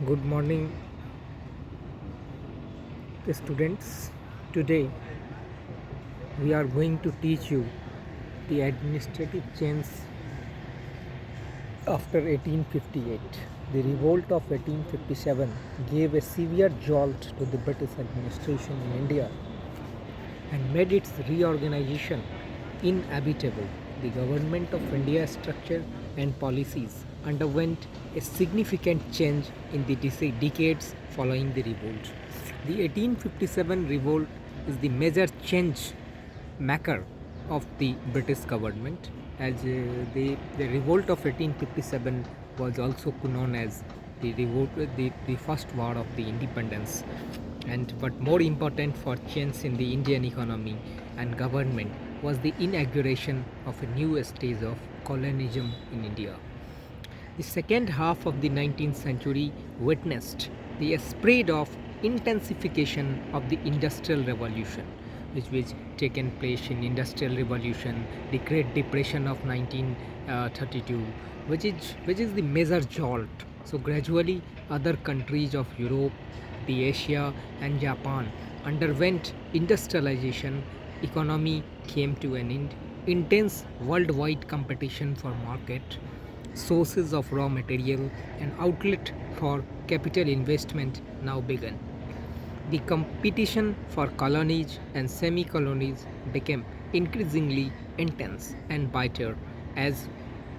Good morning, students. Today we are going to teach you the administrative change after 1858. The revolt of 1857 gave a severe jolt to the British administration in India and made its reorganization inevitable. The government of India's structure and policies underwent a significant change in the decades following the revolt. The 1857 revolt is the major change maker of the British government, as the revolt of 1857 was also known as the revolt, the first war of the independence. And what more important for change in the Indian economy and government was the inauguration of a new stage of colonialism in India. The second half of the 19th century witnessed the spread of intensification of the Industrial Revolution, which was taken place in Industrial Revolution, the Great Depression of 1932, which is the major jolt. So gradually, other countries of Europe, the Asia, and Japan underwent industrialization. Economy came to an end. Intense worldwide competition for market, sources of raw material, and outlet for capital investment now began. The competition for colonies and semi colonies became increasingly intense and bitter as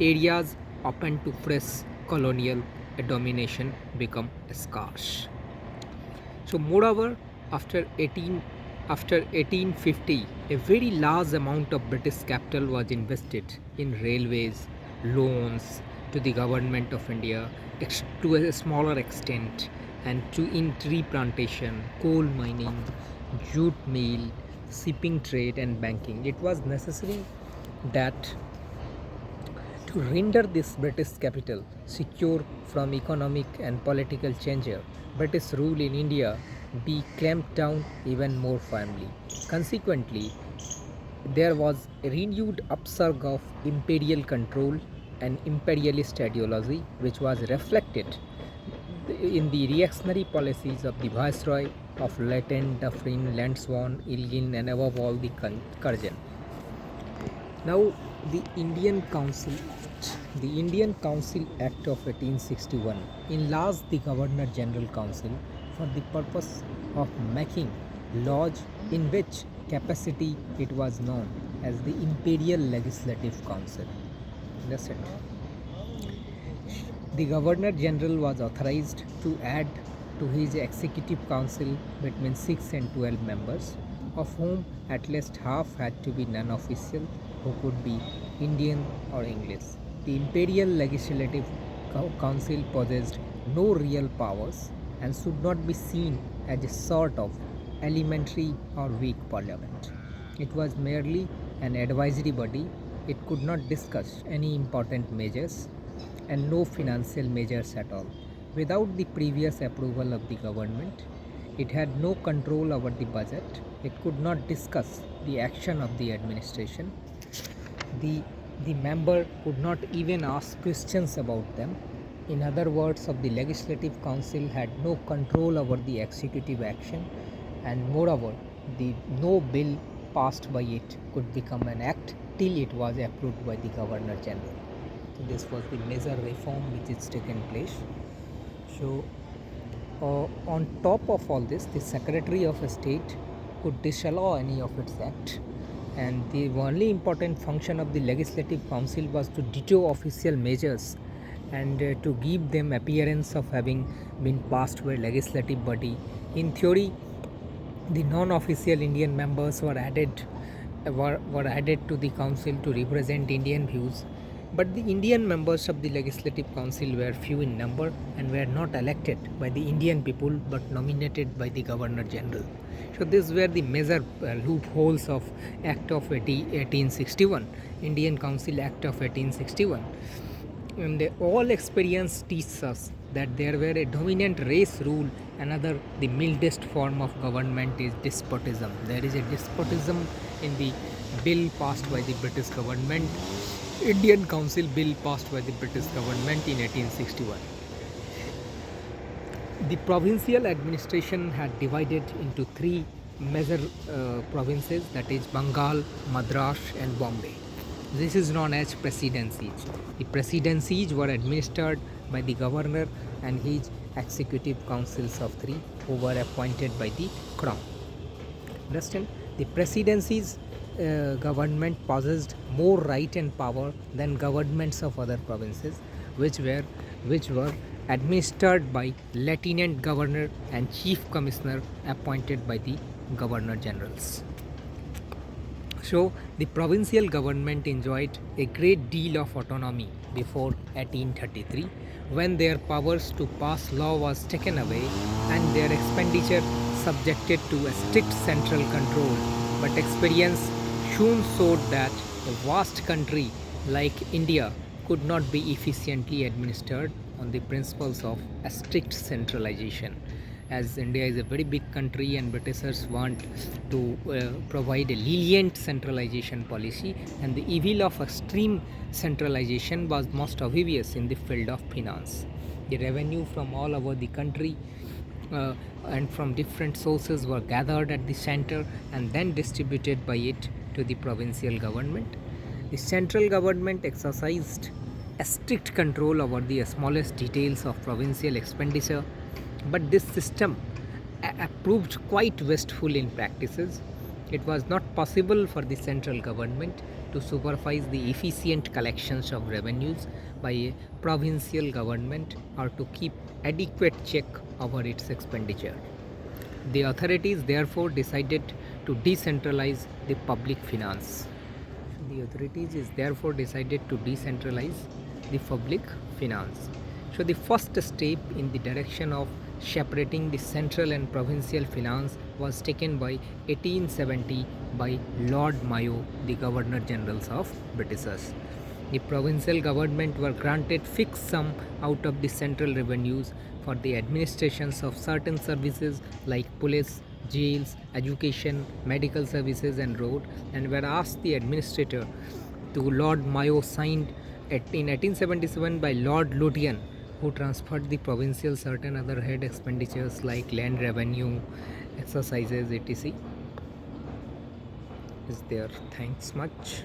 areas open to fresh colonial domination become scarce. So, moreover, after 1850, a very large amount of British capital was invested in railways, loans to the government of India to a smaller extent, and to in tree plantation, coal mining, jute mill, shipping trade, and banking. It was necessary that to render this British capital secure from economic and political change, British rule in India be clamped down even more firmly. Consequently, there was a renewed upsurge of imperial control and imperialist ideology, which was reflected in the reactionary policies of the Viceroy of Lytton, Dufferin, Lansdowne, Elgin, and above all the Curzon. Now, the Indian Council Act. The Indian Council Act of 1861 enlarged the Governor General Council for the purpose of making laws, in which capacity it was known as the Imperial Legislative Council. That's it. The Governor General was authorized to add to his Executive Council between 6 and 12 members, of whom at least half had to be non official, who could be Indian or English. The Imperial Legislative Council possessed no real powers and should not be seen as a sort of elementary or weak parliament. It was merely an advisory body. It could not discuss any important measures and no financial measures at all. Without the previous approval of the government, it had no control over the budget. It could not discuss the action of the administration. The, the member could not even ask questions about them. In other words, the Legislative Council had no control over the executive action, and moreover, the no bill passed by it could become an act till it was approved by the Governor General. So this was the major reform which is taken place. So on top of all this, the Secretary of State could disallow any of its act, and the only important function of the Legislative Council was to veto official measures and to give them appearance of having been passed by legislative body. In theory, the non-official Indian members were added to the council to represent Indian views, but the Indian members of the Legislative Council were few in number and were not elected by the Indian people but nominated by the Governor General. So these were the major loopholes of Act of 1861, Indian Council Act of 1861. And all experience teaches us that there were a dominant race rule. Another, the mildest form of government is despotism. There is a despotism in the bill passed by the British government, Indian Council bill passed by the British government in 1861. The provincial administration had divided into three major provinces, that is Bengal, Madras and Bombay. This is known as presidencies. The presidencies were administered by the governor and his executive councils of three, who were appointed by the crown. Understand? The presidencies government possessed more right and power than governments of other provinces, which were administered by lieutenant governor and chief commissioner appointed by the governor generals. So the provincial government enjoyed a great deal of autonomy before 1833, when their powers to pass law was taken away and their expenditure subjected to a strict central control. But experience soon showed that a vast country like India could not be efficiently administered on the principles of a strict centralization. As India is a very big country and Britishers want to provide a lenient centralization policy, and the evil of extreme centralization was most obvious in the field of finance. The revenue from all over the country and from different sources were gathered at the center and then distributed by it to the provincial government. The central government exercised a strict control over the smallest details of provincial expenditure, but this system proved quite wasteful in practices. It was not possible for the central government to supervise the efficient collections of revenues by a provincial government or to keep adequate check over its expenditure. The authorities therefore decided to decentralize the public finance. The authorities is therefore decided to decentralize the public finance. So the first step in the direction of separating the central and provincial finance was taken by 1870 by Lord Mayo, the Governor Generals of Britishers. The provincial government were granted fixed sum out of the central revenues for the administrations of certain services like police, jails, education, medical services and road, and were asked the administrator to Lord Mayo signed in 1877 by Lord Lutyens, who transferred the provincial certain other head expenditures like land revenue, exercises, etc. Is there. Thanks much.